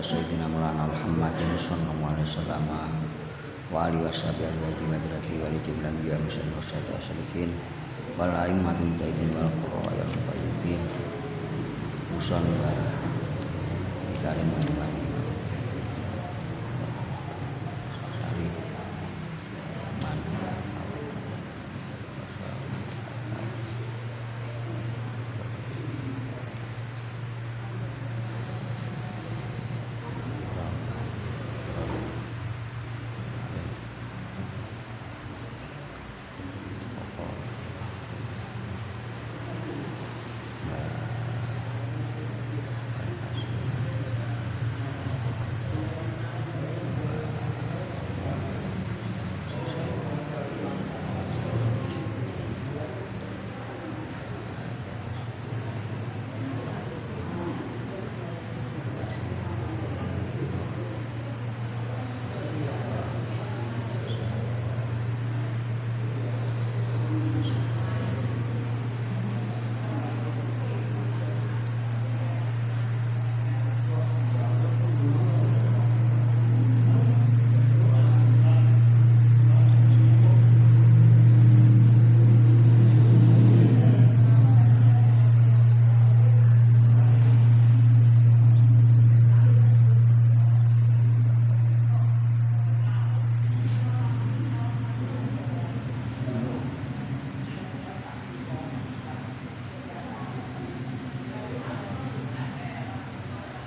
sayyidina Maulana Muhammadin sallallahu alaihi wasallam wa alihi washabihi azwaji madrati wa rijal anbiya muslimin wa salihin wal a'immatul mujahidin wal qurra'il muqayyidin uson wa ikarim wa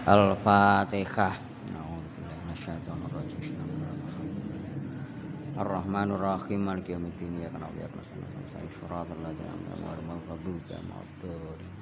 Al-Fatihah. A'udzubillahi minasyaitonir rajim. Ar-Rahmanur Rahim. Maliki yaumiddin. Iyyaka na'budu wa iyyaka nasta'in. Ihdinas siratal ladzina an'amta 'alaihim ghairil maghdubi 'alaihim waladdallin.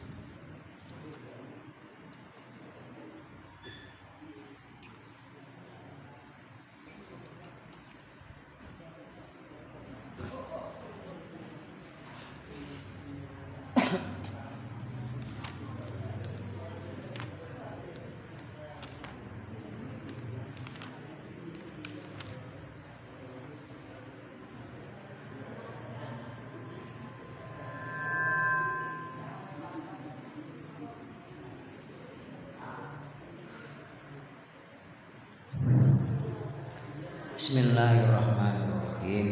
Bismillahirrahmanirrahim.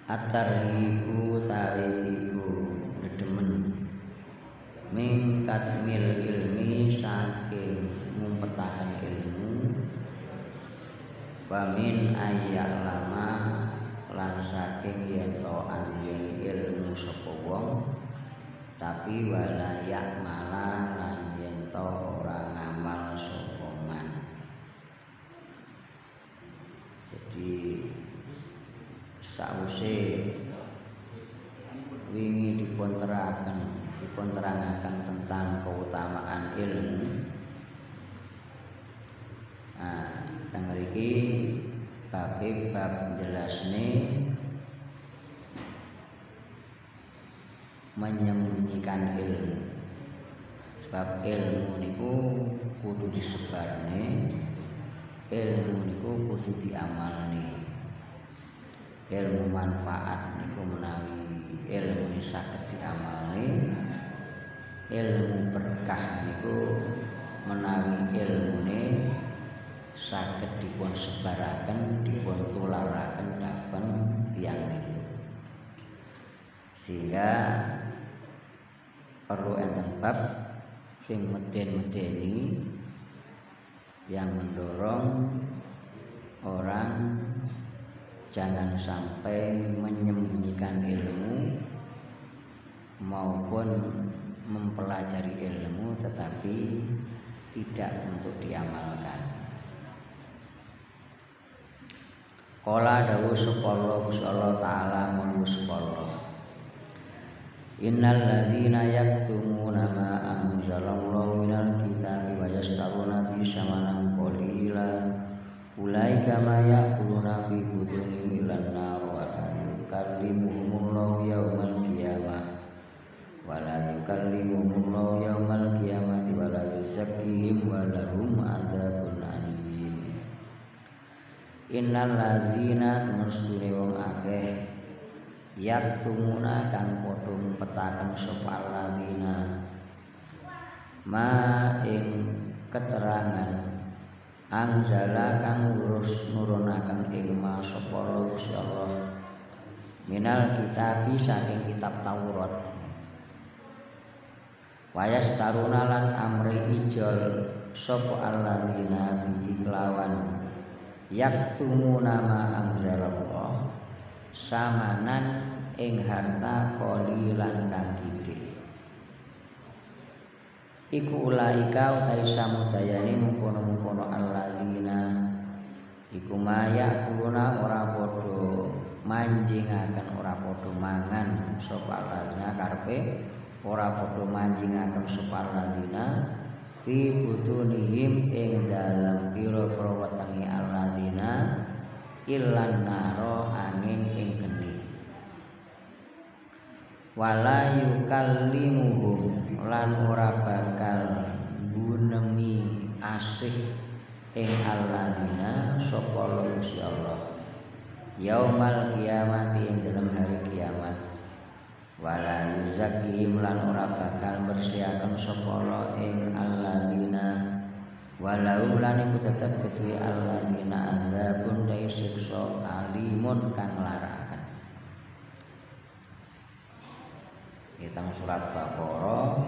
At-tarhibu tarihibu nedemen mingkat mil ilmi saking ngumpetaken ilmu wa min ayyalama lan saking yen to anjing ilmu sapa wong tapi wala yakmala lan yen to ora ngamal sapa. Jadi sause wingi dipunterangaken tentang keutamaan ilmu. Nah, teng mriki bab jelasne menyembunyikan ilmu. Sebab ilmu niku kudu disebarne. Ilmu niku kudu diamalne. Ilmu manfaat niku menawi ilmu saged diamalne. Ilmu berkah niku menawi ilmune saged dipun sebaraken, dipun tularaken dhateng tiyang niku. Sehingga perlu enten bab sing meden-medeni yang mendorong orang jangan sampai menyembunyikan ilmu maupun mempelajari ilmu tetapi tidak untuk diamalkan. Qala dawu supallahu sallallahu ta'ala musallallahu innal ladzina yaktumuna ma anzalallahu minal kitabi wa yastaruna bi samanan qalila ulaika ma yaquluna fi butunihim ilan nar wa la yukallimuhumullahu yaumal qiyamah wa la yukallimuhumullahu yaumal qiyamati wa la yuzakkihim wa lahum adzabun alim. Innal ladzina temestune wong akeh yaktumuna kang padha petaken sapa ladina ma ing keterangan anzala kang urus nurunaken ing ma sapa Gusti Allah minal kitabi saking kitab Taurat. Wayas taruna lan amri ijol sapa alladzina bi kelawan yaktumuna ma anzalallah samanan ing harta qalilan kang gedhe. Iku ulaika utai samudayane mungkono-mungkono alladzina iku maya kuluna ora padha manjingaken ora padha mangan sapa alladzina karepe ora padha manjingaken sapa alladzina fi butunihim ing dalem pira-pira wetenge alladzina illan naro angin ing geni. Wala yukallimuhum lan ora bakal gunemi asih ing alladzina sapa Gusti Allah yaumal kiamati ing dalam hari kiamat. Wala yuzakkihim lan ora bakal bersihaken sapa ing alladzina walau lan iku tetep ketuwe alladzina adzabun dai siksa alimun kang larakaken. Kita surat Baqarah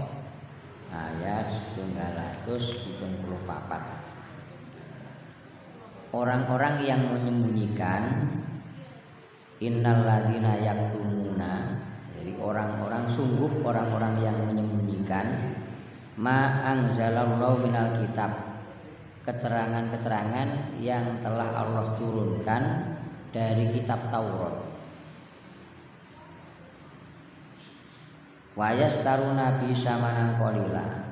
ayat 974. Orang-orang yang menyembunyikan innal ladzina yaktumuna, jadi orang-orang sungguh orang-orang yang menyembunyikan ma anzalallahu minal kitab, keterangan-keterangan yang telah Allah turunkan dari kitab Taurat. Wayas taruna bisa manang kolila,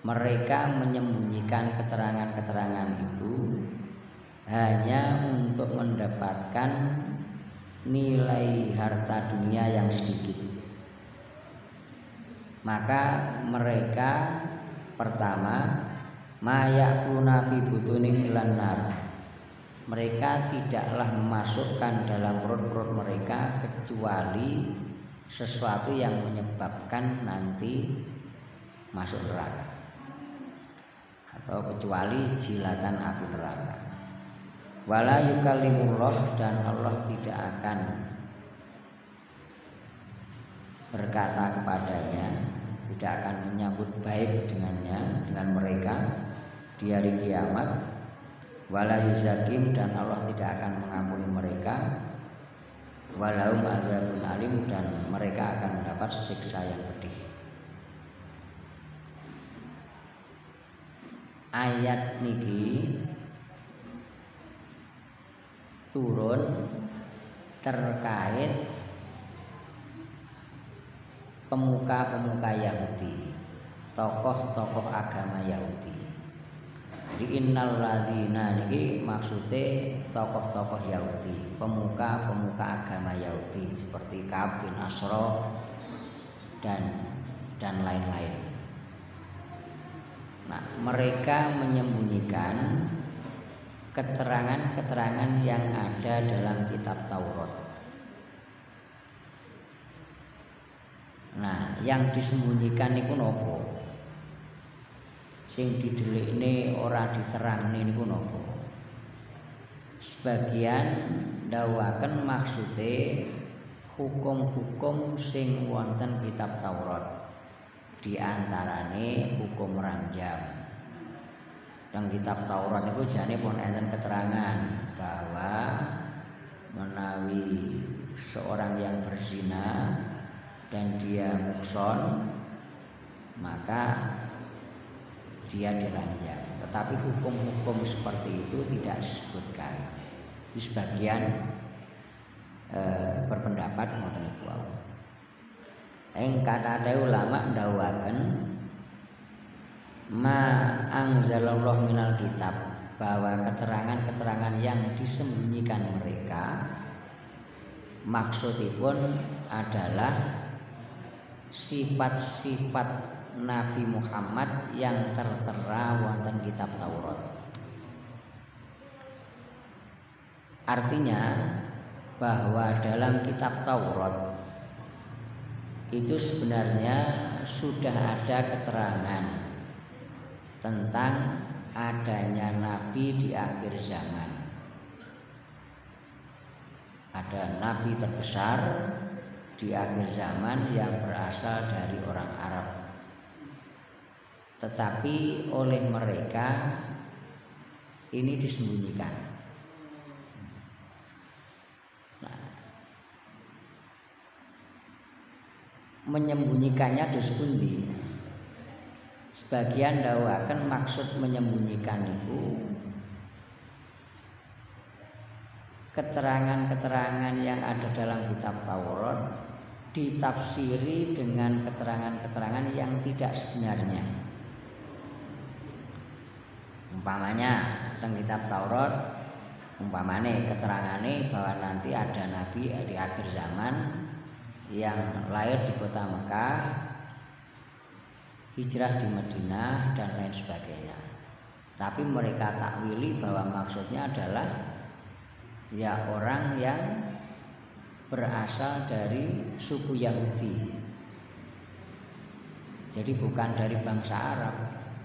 mereka menyembunyikan keterangan-keterangan itu hanya untuk mendapatkan nilai harta dunia yang sedikit. Maka mereka pertama mayakuluna fi butunim ilan nar, mereka tidaklah memasukkan dalam perut-perut mereka kecuali sesuatu yang menyebabkan nanti masuk neraka, atau kecuali jilatan api neraka. Wala yukallimullah, dan Allah tidak akan berkata kepadanya, tidak akan menyambut baik dengannya, dengan mereka di hari kiamat. Wala yuzakim, dan Allah tidak akan mengampuni mereka. Walahum adzabun alim, dan mereka akan mendapat siksa yang pedih. Ayat niki turun terkait pemuka-pemuka Yahudi, tokoh-tokoh agama Yahudi. Jadi innal ladzina niki maksudnya tokoh-tokoh Yahudi, pemuka-pemuka agama Yahudi seperti Ka'ab bin Ashraf dan lain-lain. Nah, mereka menyembunyikan keterangan-keterangan yang ada dalam kitab Taurat. Nah, yang disembunyikan niku nopo? Sing didelikne ora diterangne niku nopo? Sebagian dawaken maksude hukum-hukum sing wonten kitab Taurat, di antarane hukum ranjam. Dalam kitab Taurat itu jane pun enten keterangan bahwa menawi seorang yang berzina dan dia muhson, maka dia diranjam. Tetapi hukum-hukum seperti itu tidak disebutkan. Di sebagian berpendapat ngoten niku wae. Ing kathah ulama ndawaken ma anzalallahu minal kitab, bahwa keterangan-keterangan yang disembunyikan mereka maksudipun adalah sifat-sifat Nabi Muhammad yang tertera wonten kitab Taurat. Artinya bahwa dalam kitab Taurat itu sebenarnya sudah ada keterangan tentang adanya nabi di akhir zaman. Ada nabi terbesar di akhir zaman yang berasal dari orang Arab, tetapi oleh mereka ini disembunyikan. Nah, menyembunyikannya dus pundi? Sebagian dawakan maksud menyembunyikan itu keterangan-keterangan yang ada dalam kitab Taurat ditafsiri dengan keterangan-keterangan yang tidak sebenarnya. Umpamanya dalam kitab Taurat, umpamanya keterangannya bahwa nanti ada nabi di akhir zaman yang lahir di kota Mekah, hijrah di Madinah dan lain sebagainya. Tapi mereka takwili bahwa maksudnya adalah ya orang yang berasal dari suku Yahudi. Jadi bukan dari bangsa Arab,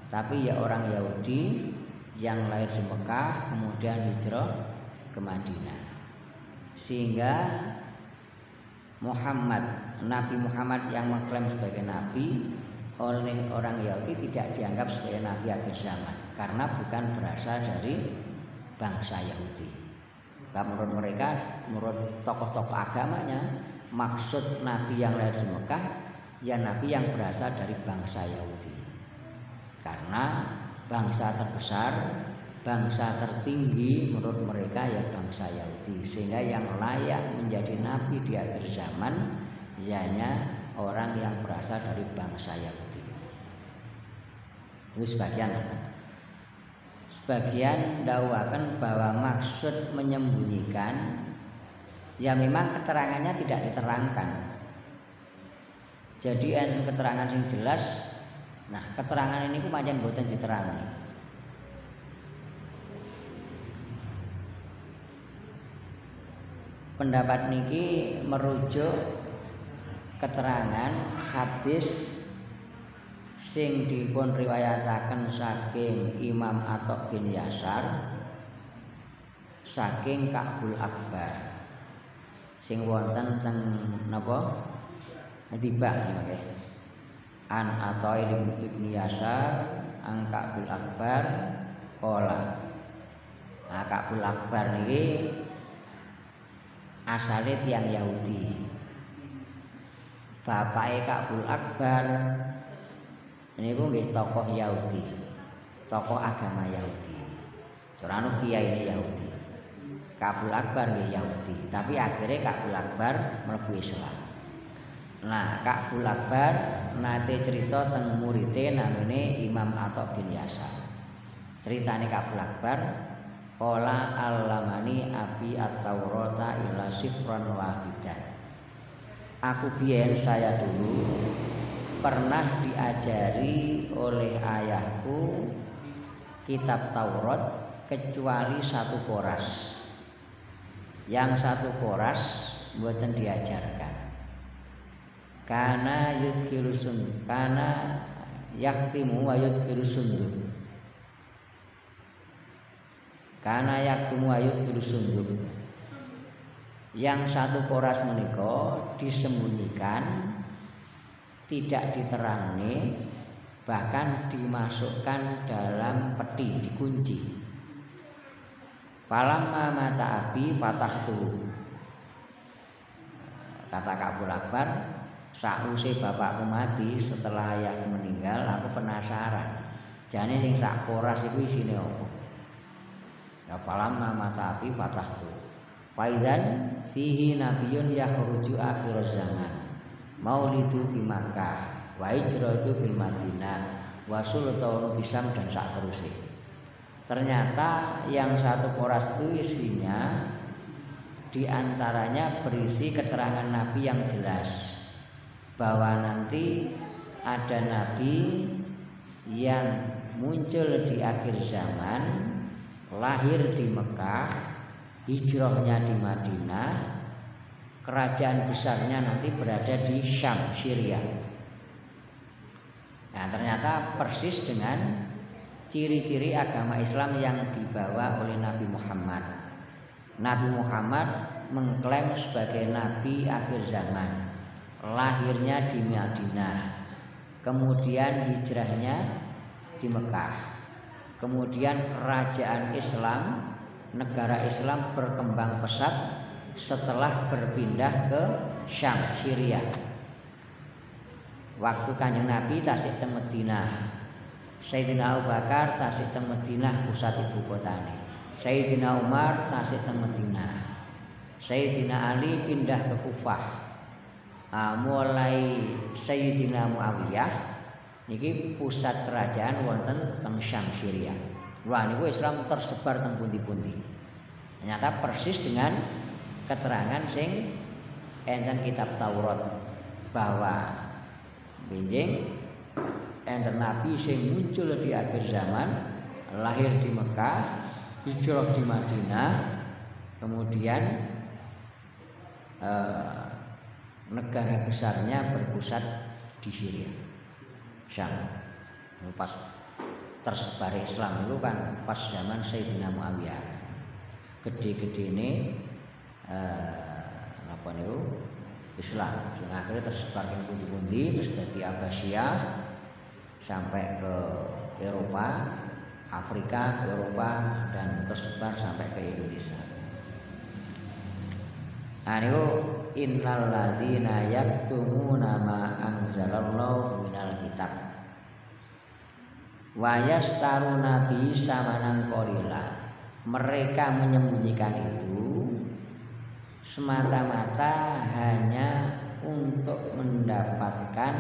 tapi ya orang Yahudi yang lahir di Mekah kemudian hijrah ke Madinah. Sehingga Nabi Muhammad yang mengklaim sebagai nabi oleh orang Yahudi tidak dianggap sebagai nabi akhir zaman karena bukan berasal dari bangsa Yahudi. Nah, menurut mereka, menurut tokoh-tokoh agamanya, maksud nabi yang lahir di Mekah ya nabi yang berasal dari bangsa Yahudi. Karena bangsa terbesar, bangsa tertinggi menurut mereka ya bangsa Yahudi, sehingga yang layak menjadi nabi di akhir zaman hanya orang yang berasal dari bangsa Yahudi. Itu sebagian dakwakan bahwa maksud menyembunyikan ya memang keterangannya tidak diterangkan. Jadi keterangan yang jelas, nah keterangan ini pancen boten diterangi. Pendapat niki merujuk keterangan hadis sing dipun riwayataken saking Imam Atha bin Yasar saking Ka'bul Akbar sing wonten teng napa tiba nggih an Atha bin Yasar an Ka'bul Akbar qala. Nah Ka'bul Akbar niki asale tiyang Yahudi. Bapake Ka'bul Akbar niku nggih tokoh Yahudi, tokoh agama Yahudi. Curano kiai ini Yahudi. Ka'bul Akbar nggih Yahudi, tapi akhirnya Ka'bul Akbar mlebu Islam. Nah, Ka'bul Akbar nate cerita teng murite namine Imam Atha bin Yasar. Ceritane Ka'bul Akbar, qala allamani abi at-taurata ila sifran wahidan. Aku biyen saya dulu pernah diajari oleh ayahku kitab Taurat kecuali satu koras. Yang satu koras mboten diajarkan. Kana yudkhilusun kana yaktimu wa yudkhilusunduk. Kana yaktimu wa yudkhilusunduk. Yang satu koras menika disembunyikan, tidak diterangi, bahkan dimasukkan dalam peti, dikunci. Falamma mata abi fatahtu. Kata Ka'bul Akbar, sakwise bapakku mati, setelah ayahku meninggal, aku penasaran. Jane sing sak koras iku isine apa? Ya falamma mata abi fatahtu. Faidan fihi nabiyyun yakhruju akhir zaman. Maulidu di Makkah, wa hijratu bil Madinah, wa sultanu bisam dan sak terusé. Ternyata yang satu koras itu isinya diantaranya berisi keterangan Nabi yang jelas bahwa nanti ada Nabi yang muncul di akhir zaman, lahir di Mekah, hijrahnya di Madinah, kerajaan besarnya nanti berada di Syam, Syria. Nah ternyata persis dengan ciri-ciri agama Islam yang dibawa oleh Nabi Muhammad. Nabi Muhammad mengklaim sebagai Nabi akhir zaman. Lahirnya di Madinah, kemudian hijrahnya di Mekah, kemudian kerajaan Islam, negara Islam berkembang pesat setelah berpindah ke Syam, Syria. Waktu Kanjeng Nabi tasik teng Madinah, Sayyidina Abu Bakar tasik teng Madinah pusat ibu kotane, Sayyidina Umar tasik teng Madinah, Sayyidina Ali pindah ke Kufah. Mulai Sayyidina Muawiyah niki pusat kerajaan wonten teng Syam, Syria. Wah niku Islam tersebar teng pundi-pundi. Ternyata persis dengan keterangan sing enten kitab Taurat bahwa benjing enten nabi sing muncul di akhir zaman, lahir di Mekah, hijrah di Madinah, kemudian negara besarnya berpusat di Syria, Syam. Pas tersebar Islam itu kan pas zaman Sayyidina Muawiyah. Gede-gede ini apa niku Islam. Sing akhirnya tersebar ke pundi-pundi terus dadi Abbasiyah sampai ke Eropa, Afrika, Eropa dan tersebar sampai ke Indonesia. Nah niku innal ladzina yaktumuna ma anzalallahu minal kitab wa yastaruna bi samanan qalila. Mereka menyembunyikan itu semata-mata hanya untuk mendapatkan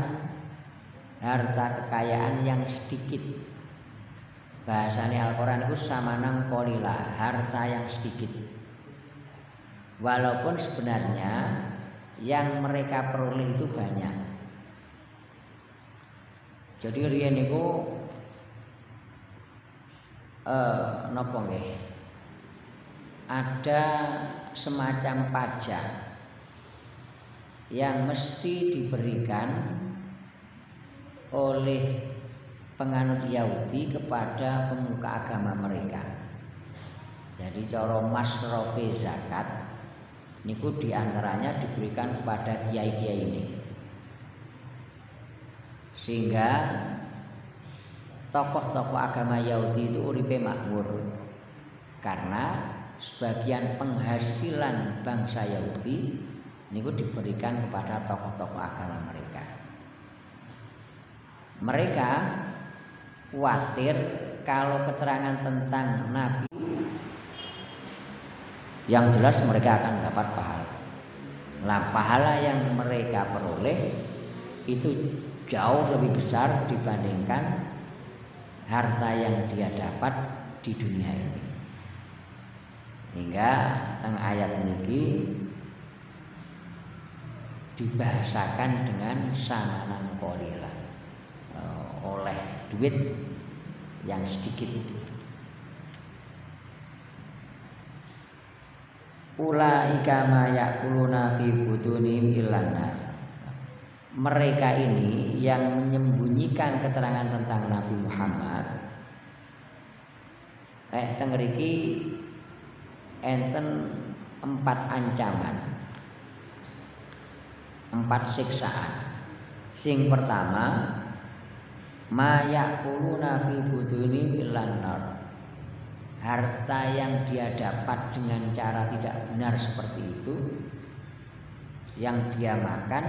harta kekayaan yang sedikit. Bahasanya Al-Quran itu samanang qalila, harta yang sedikit. Walaupun sebenarnya yang mereka peroleh itu banyak. Jadi riyen niku napa nggih? Ada semacam pajak yang mesti diberikan oleh penganut Yahudi kepada pemuka agama mereka. Jadi cara masrofi zakat niku diantaranya diberikan kepada kiai-kiai ini, sehingga tokoh-tokoh agama Yahudi itu uripe makmur karena sebagian penghasilan bangsa Yahudi niku diberikan kepada tokoh-tokoh agama mereka. Mereka khawatir kalau keterangan tentang Nabi yang jelas mereka akan mendapat pahala. Nah, pahala yang mereka peroleh itu jauh lebih besar dibandingkan harta yang dia dapat di dunia ini. Hingga teng ayat niki dibahasakan dengan samanan qalila, oleh duit yang sedikit. Ulaika ma yaquluna fi butunihim illannar. Mereka ini yang menyembunyikan keterangan tentang Nabi Muhammad. Teng mriki enten 4 ancaman, 4 siksaan. Sing pertama, ma yaquluna fi butunihim illannar. Harta yang dia dapat dengan cara tidak benar seperti itu, yang dia makan,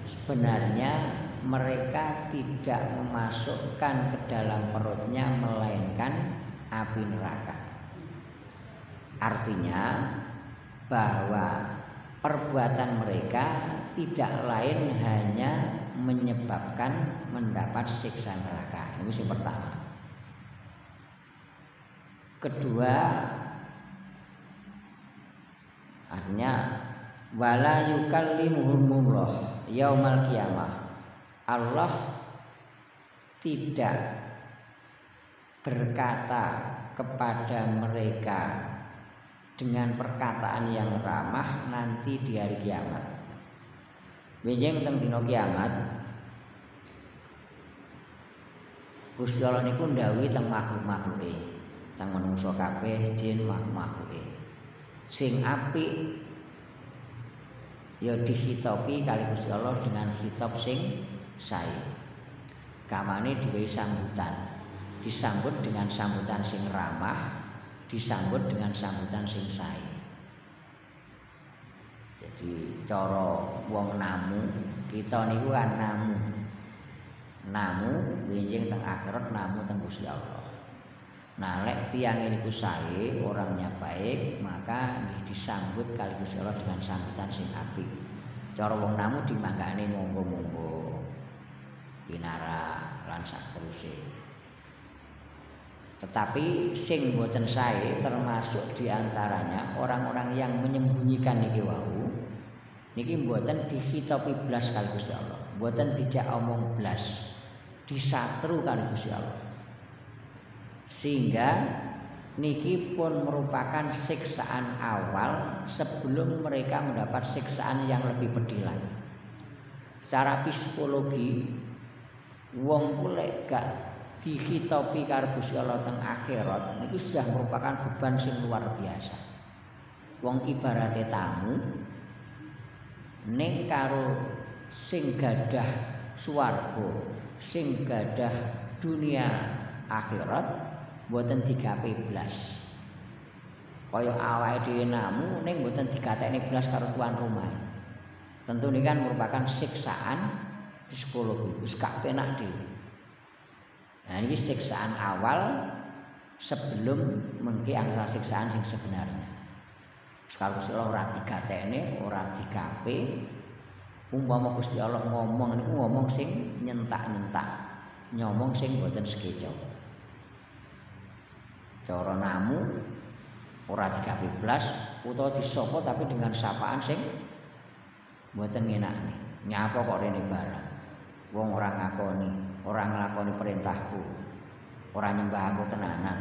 sebenarnya mereka tidak memasukkan ke dalam perutnya melainkan api neraka. Artinya bahwa perbuatan mereka tidak lain hanya menyebabkan mendapat siksa neraka. Ini yang pertama. Kedua, artinya wala yukallimuhumullah yaumal qiyamah. Allah tidak berkata kepada mereka dengan perkataan yang ramah nanti di hari kiamat. Benjing teng dina kiamat Gusti Allah niku ndhawuhi teng makhluk-makhluke, teng manungsa kabeh, jin makhluke. Sing apik ya dihitopi kali Gusti Allah dengan hitop sing sae. Kamane diwehi sambutan. Disambut dengan sambutan sing ramah, disambut dengan sambutan sing sae. Jadi cara wong namu, kita niku kan namu. Namu benjing teng akhirat, namu teng Gusti Allah. Nah, lek tiyang niku sae, orangnya baik, maka disambut kali Gusti Allah dengan sambutan sing apik. Cara wong namu dimanggane monggo-monggo. Pinara lan sateruse. Tetapi sing boten sae termasuk diantaranya orang-orang yang menyembunyikan niki wau. Niki mboten dihitopi blas kali Gusti Allah. Mboten dijak omong blas. Disatru kali Gusti Allah. Sehingga niki pun merupakan siksaan awal sebelum mereka mendapat siksaan yang lebih pedih lagi. Secara psikologi wong kulek gak dihitopi karo Gusti Allah teng akhirat niku sudah merupakan beban sing luar biasa. Wong ibarate tamu ning karo sing gadah swarga, sing gadah dunia akhirat mboten digawe blas. Kaya awake dhewe namu ning mboten digatekne blas karo tuan rumah. Tentu ini kan merupakan siksaan psikologi, wis gak penak dhewe. Nah, ini siksaan awal sebelum mengki angsal siksaan sing sebenarnya. Sekarang Gusti Allah ora digatekne, ora digawe. Umpama Gusti Allah ngomong niku ngomong sing nyentak-nyentak, nyomong sing mboten sekeco. Cara namu ora digawe blas utawa disapa tapi dengan sapaan sing mboten ngenakne. Nyapa kok rene barang. Wong ora ngakoni, ora nglakoni perintahku. Ora nyembah aku tenanan.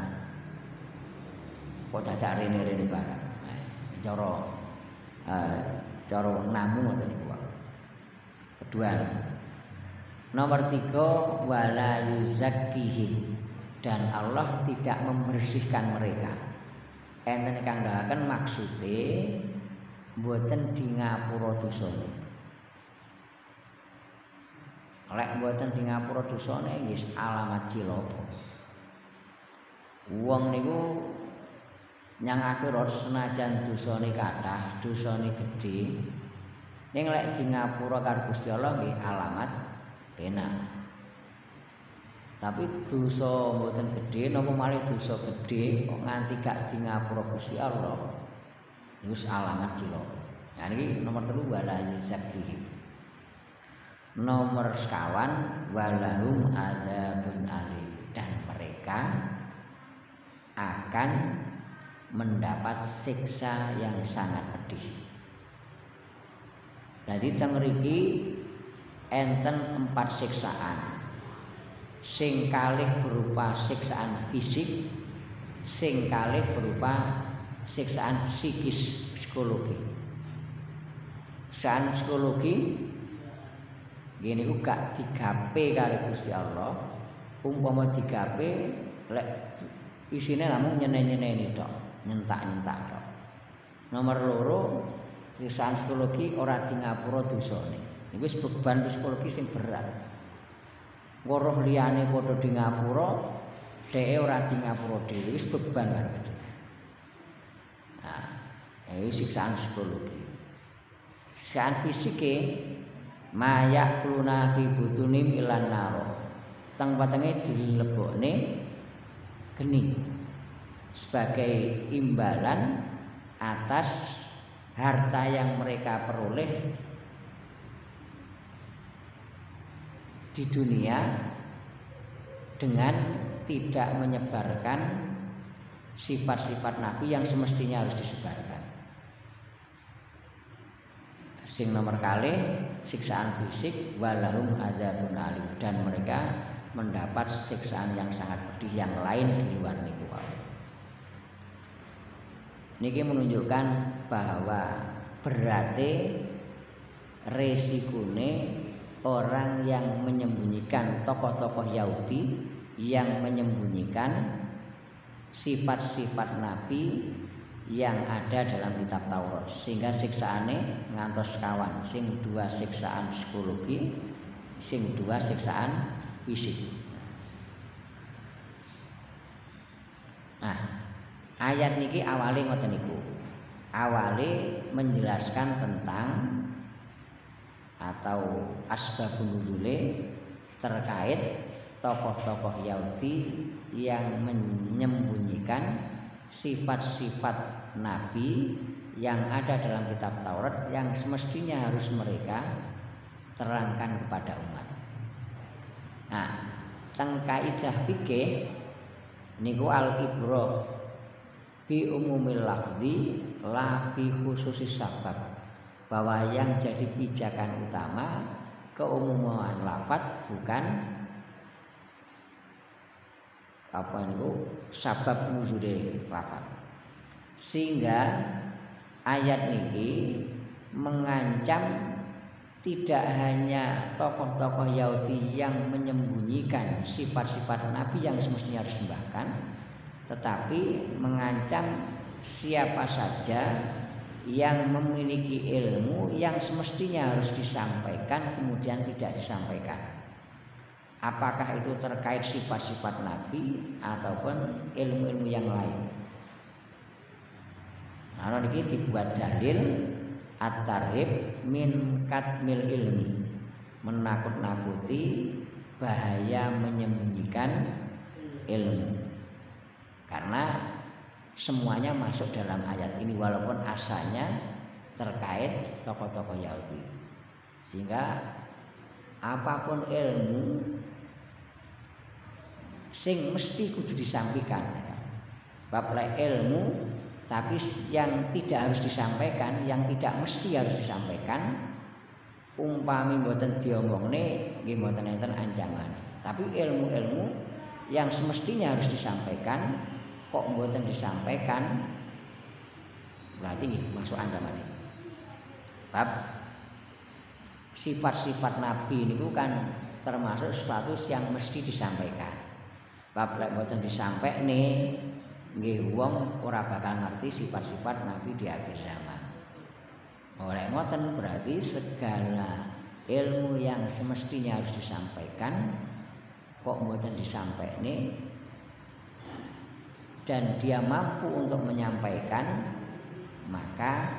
Kok dadak rene-rene barang. Cara namu ngoten niku. Kedua. Nomor 3 wala yuzakkihim. Dan Allah tidak membersihkan mereka. Enten kang ndahaken maksude mboten di ngapura dosane. Lek mboten di ngapura dosane nggih alamat cilaka. Wong niku nyang akhirat senajan dosane kathah, dosane gedhe, ning lek di ngapura karo Gusti Allah nggih alamat penak. Tapi dosa mboten gedhe napa malih dosa gedhe kok nganti gak di ngapura Gusti Allah. Niku alamat cilaka. Nah niki nomor 3 wala yuzakkihim. Nomor 5 walahum adzabun alim, dan mereka akan mendapat siksa yang sangat pedih. Jadi teng mriki enten 4 siksaan. Sing kalih berupa siksaan fisik, sing kalih berupa siksaan psikis, psikologi. Siksaan psikologi gini ku gak digawe karo Gusti Allah. Umpama digawe lek isine namung nyene-nyene tok, nyentak-nyentak tok. Nomor 2 siksaan psikologi ora di ngapura dosane. Iku wis beban psikologi sing berat. Weruh liyane padha di ngapura, dheke ora di ngapura dhewe, wis beban karo dhewe. Nah, iki siksaan psikologi. Siksaan fisike mayak kluna fi butunim ilan naro. Teng patenge dilebokne geni sebagai imbalan atas harta yang mereka peroleh di dunia dengan tidak menyebarkan sifat-sifat Nabi yang semestinya harus disebarkan. Sing nomor kalih siksaan fisik walahum adzabun alim, dan mereka mendapat siksaan yang sangat pedih yang lain di luar niku. Niki menunjukkan bahwa berarti resikune orang yang menyembunyikan tokoh-tokoh Yahudi yang menyembunyikan sifat-sifat nabi yang ada dalam kitab Taurat, sehingga siksaane ngantos kawan, sing dua siksaan psikologi, sing dua siksaan fisik. Nah, ayat niki awale ngoten niku. Awale menjelaskan tentang atau asbabun nuzule terkait tokoh-tokoh Yahudi yang menyembunyikan sifat-sifat nabi yang ada dalam kitab Taurat yang semestinya harus mereka terangkan kepada umat. Nah, teng kaidah fikih niku al-ibrah bi umumil lafzi la bi khususis sabab, bahwa yang jadi pijakan utama keumuman lafaz bukan apa niku sabab nuzule lafaz. Sehingga ayat niki mengancam tidak hanya tokoh-tokoh Yahudi yang menyembunyikan sifat-sifat nabi yang semestinya harus disembahkan, tetapi mengancam siapa saja yang memiliki ilmu yang semestinya harus disampaikan kemudian tidak disampaikan. Apakah itu terkait sifat-sifat nabi ataupun ilmu-ilmu yang lain. Nah, ini dibuat dalil at-tarhib min katmil ilmi, menakut-nakuti bahaya menyembunyikan ilmu. Karena semuanya masuk dalam ayat ini walaupun asalnya terkait tokoh-tokoh Yahudi. Sehingga apapun ilmu sing mesti kudu disampaikan. Bab ilmu tapi yang tidak harus disampaikan, yang tidak mesti harus disampaikan, umpami mboten diomongne nggih mboten enten ancaman. Tapi ilmu-ilmu yang semestinya harus disampaikan kok mboten disampaikan, berarti nggih masuk ancaman ini. Bab sifat-sifat nabi niku kan termasuk sesuatu yang mesti disampaikan. Bab lek mboten disampaikne nggih wong ora bakal ngerti sifat-sifat nabi di akhir zaman. Oleh ngoten berarti segala ilmu yang semestinya harus disampaikan kok mboten disampaikne dan dia mampu untuk menyampaikan, maka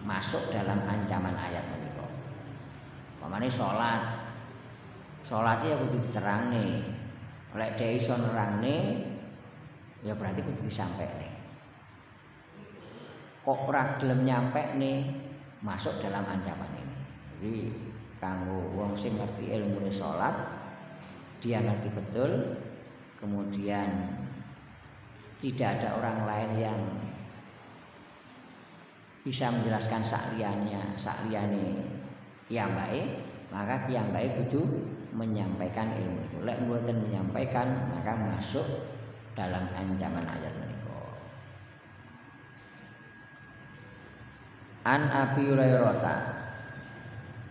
masuk dalam ancaman ayat menika. Pamane salat ya kudu diterangne. Lek dhek iso nerangne ya berarti kudu disampaikne. Kok ora gelem nyampaikne masuk dalam ancaman ini. Jadi kanggo wong sing ngerti ilmune salat, dia ngerti betul, kemudian tidak ada orang lain yang bisa menjelaskan sakliyane piyambake, maka piyambake kudu menyampaikan ilmu. Lek mboten menyampaikan maka masuk dalam ancaman ayat menika. An Abi Hurairah.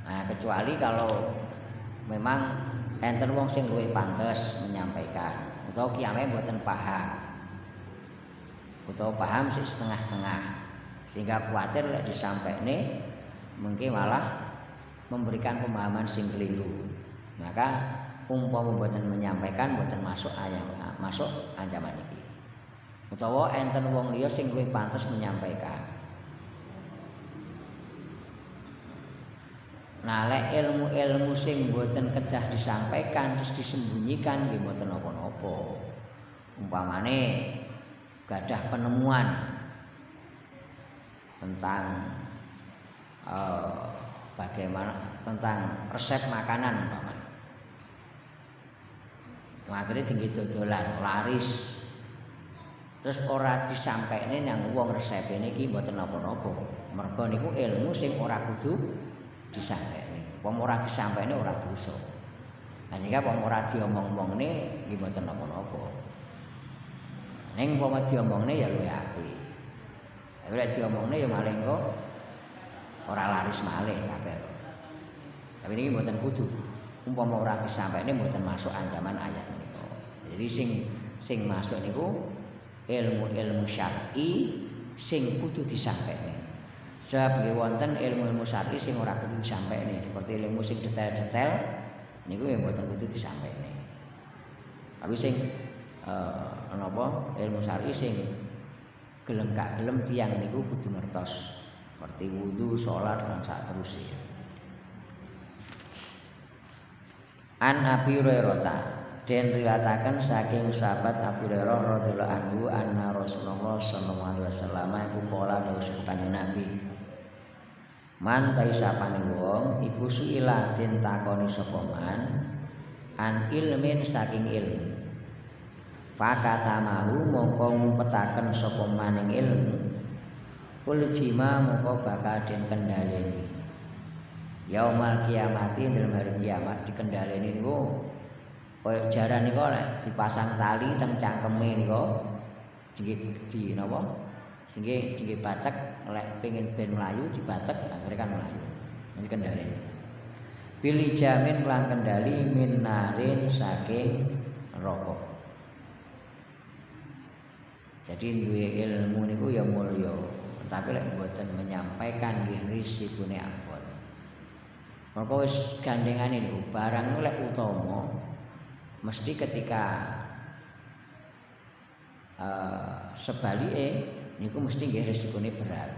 Nah, kecuali kalau memang enten wong sing luwih pantes menyampaikan utawa kiyame mboten paham. Utawa paham sik setengah-setengah sehingga kuwatir lek disampaikne mungkin malah memberikan pemahaman sing keliru. Maka umpama mboten menyampaikan mboten masuk ancaman iki. Utawa enten wong liya sing luwih pantes menyampaikan. Nah, lek ilmu-ilmu sing mboten kedah disampaikan terus disembunyikan nggih mboten napa-napa. Umpamane gadah penemuan tentang bagaimana tentang resep makanan umpamane. Akhirnya tinggi dodolan laris terus ora disampaikne nang wong resep niki mboten napa-napa. Mergo niku ilmu sing ora kudu disampaikne. Wong ora disampaikne ora dosa. Nah, sehingga wong ora diomong-omongne nggih mboten napa-napa. Ning umpama diomongne ya luwih apik. Tapi lek diomongne ya malah engko ora laris malih kabeh. Tapi niki mboten kudu. Umpama ora disampaikne mboten masuk ancaman ayat menika. Jadi sing masuk niku ilmu-ilmu syar'i sing kudu disampaikne. Sebab nggih wonten ilmu-ilmu syar'i sing ora kudu disampaikne, seperti ilmu sing detail-detail niku ya mboten kudu disampaikne. Tapi sing ilmu syar'i sing gelem gak gelem tiyang niku kudu ngertos. Seperti wudu, salat dan sak terusé. An Abi Hurairah den riwayataken saking sahabat Abu Hurairah radhiyallahu anhu anna Rasulullah sallallahu alaihi wasallam iku pola dawuh Kanjeng Nabi. Man taisapane wong iku suila den takoni sapa man an ilmin saking ilmu. Fakatamahu mongko ngumpetaken sapa man ing ilmu. Uljima mongko bakal den kendhaleni. Yaumal kiamati dalam hari kiamat dikendhaleni niku koyo jaran niku lek dipasang tali teng cangkeme niku di napa singge dingge batek lek pengin ben mlayu dibatek akhire kan mlayu iki kendhaleni pilih jamin lan kendali min narin saking neraka. Jadi duwe ilmu niku ya mulya tapi lek mboten menyampaikan nggih risikune abot. Maka wis gandengane niku barang lek utama mesti ketika sebalike niku mesti nggih risikone berat.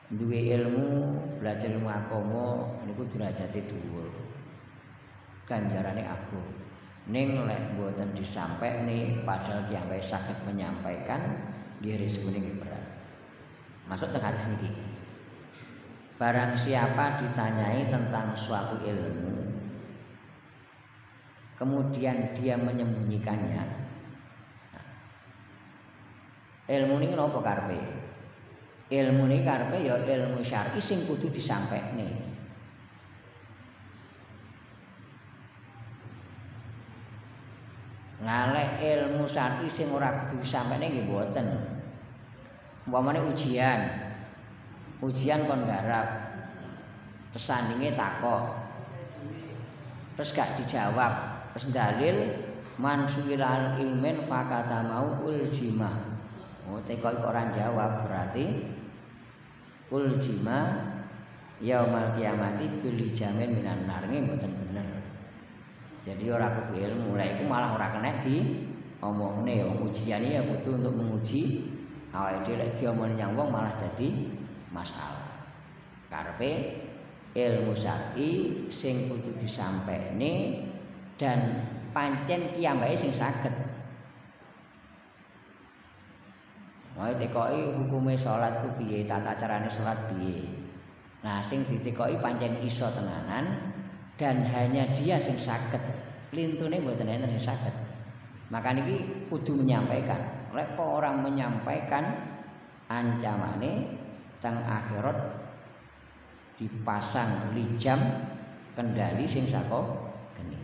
Duwe ilmu, belajar ilmu agama niku derajate dhuwur. Ganjarane agung. Ning lek mboten disampaikne padahal piyambake saged menyampaikan nggih risikone nggih berat. Masuk teng hadis niki. Barang siapa ditanyai tentang suatu ilmu kemudian dia menyembunyikannya. Nah, ilmu ini napa karepe? Ilmu ini karepe ya ilmu syar'i sing kudu disampaikne. Ngalek ilmu syar'i sing ora kudu disampaikne nggih mboten. Umpamane ujian kon garap terus sandinge takok terus gak dijawab terus dalil man suilal ilmen fakata mau uljima. Teko kok ora jawab berarti uljima yaumal kiamati bil jamin minan nar mboten bener. Jadi ora kudu ilmu lha iku malah ora kena diomongne wong ujian ya kudu untuk menguji awake dhewe lek diomongni nyang wong malah dadi masalah. Karepe ilmu syar'i sing kudu disampaikne dan pancen kiyambake sing saged. Wae tekoki hukume salat ku piye, tata carane salat piye. Nah, sing ditekoki pancen iso tenanan dan hanya dia sing saged. Lintune mboten enten sing saged. Maka niki kudu menyampaikan. Lek kok orang menyampaikan ancamane teng akhirat dipasang lijam kendali sing saka geni.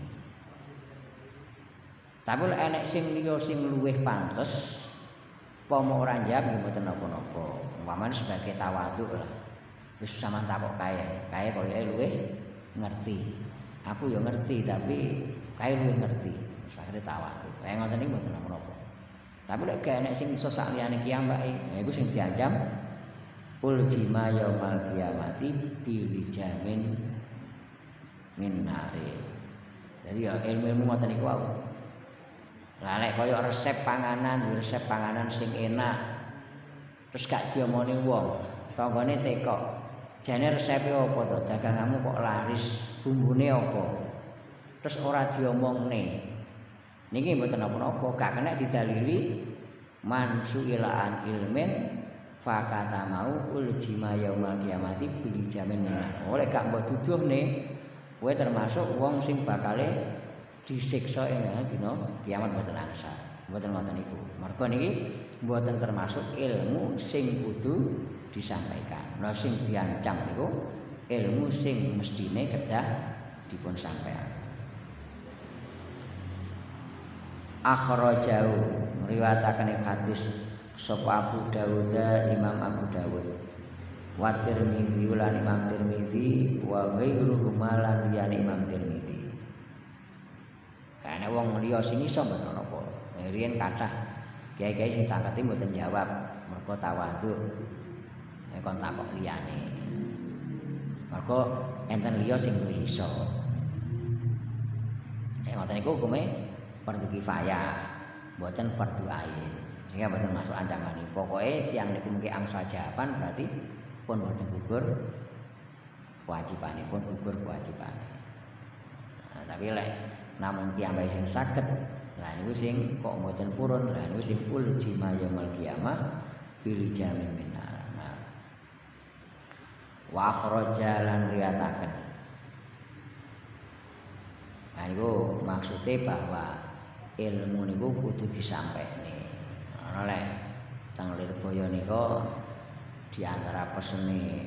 Tapi lek enek sing liya sing luwih pantes pomo ora njawab nggih mboten napa-napa. Umpamane sebagai tawadhu lah. Wis sampean takok kae koyoke luwih ngerti. Aku ya ngerti tapi kae luwih ngerti. Akhire tawadhu. Kayak ngoten iki mboten napa-napa. Tapi lek gak enek sing iso sak liyane kiyambake, ya iku sing diancam uljima yaumal kiamati bilijamin min nari. Jadi ya ilmu-ilmu ngoten niku wae. Lah lek kaya resep panganan sing enak terus gak diomoni wong, tanggane teko. Jane resepe apa to? Daganganmu kok laris, bumbune apa? Terus ora diomongne. Niki mboten napa-napa, gak kena didalili man suilaan ilmin fakata mau uljima yaumal kiamati bil jamin minan. Oleh gak mbok duduhne kowe termasuk wong sing bakale disiksa ing dina kiamat mboten angsa. Mboten ngoten niku. Mergo niki mboten termasuk ilmu sing kudu disampaikan. Nah sing diancam niku ilmu sing mestine kedah dipun sampaikan. Akhrajahu riwayataken hadis sapa Abu Dawud Imam Abu Dawud wa Tirmidzi lan Imam Tirmidzi wa ghairuhuma lan liyane Imam Tirmidzi. Karena wong liya sing iso mboten napa. Riyen kathah kiai-kiai sing taketi mboten jawab mergo tawadhu. Nek kon takok liyane. Mergo enten liya sing luwih iso. Nek ngoten niku hukume fardhu kifayah, mboten fardhu ain. Sehingga mboten masuk ancaman ini. Pokoke tiyang niku mengke angsal jawaban berarti pun mboten gugur kewajibanipun gugur kewajibane. Nah, tapi lek namung piyambake sing saged, lah niku sing kok mboten purun, lah niku sing uljima yaumil qiyamah bil jamin minar. Nah, wa akhraja lan riyataken. Nah niku maksude bahwa ilmu niku kudu disampaikne. Oleh teng Lirboyo nika di antara pesene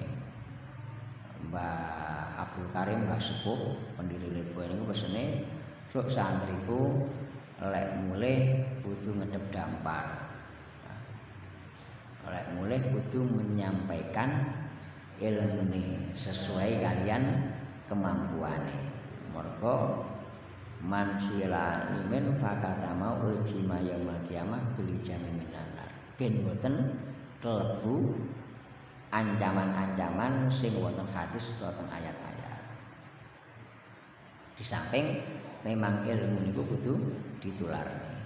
Mbah Abdul Karim Mbah Sepuh pendiri Lirboyo niku pesene sok santriku lek mulih kudu ngedep dampar. Lek mulih kudu menyampaikan ilmune sesuai kalian kemampuane. Mergo mansila limen fakatama uljima yaumil qiyamah bil jamin minar. Ben boten klebu ancaman-ancaman sing wonten hadis utawa ayat-ayat. Di samping memang ilmu niku kudu ditularne.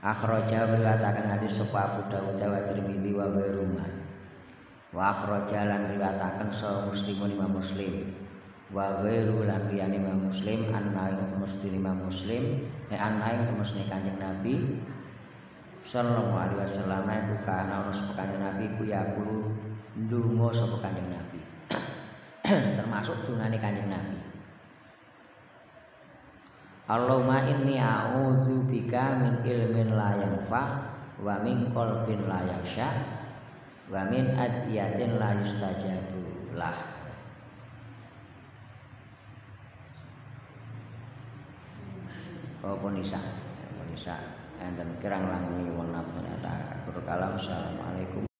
Akhraja riwayataken hadis sapa Abu Dawud wa Tirmidzi wa Bairuma. Wa akhraja lan riwayataken sapa Muslimun Imam Muslim. Wa ghairu lan liyane Imam Muslim ana ing mesti Imam Muslim ana ing mesti Kanjeng Nabi sallallahu alaihi wasallam iku kana ono sapa Kanjeng Nabi ku ya kulo ndonga sapa Kanjeng Nabi termasuk dungane Kanjeng Nabi Allahumma inni a'udzu bika min ilmin la yanfa wa min qalbin la yakhsha wa min adiyatin la yustajabu lah. Ponisa enten kirang langi wong napa. Assalamualaikum.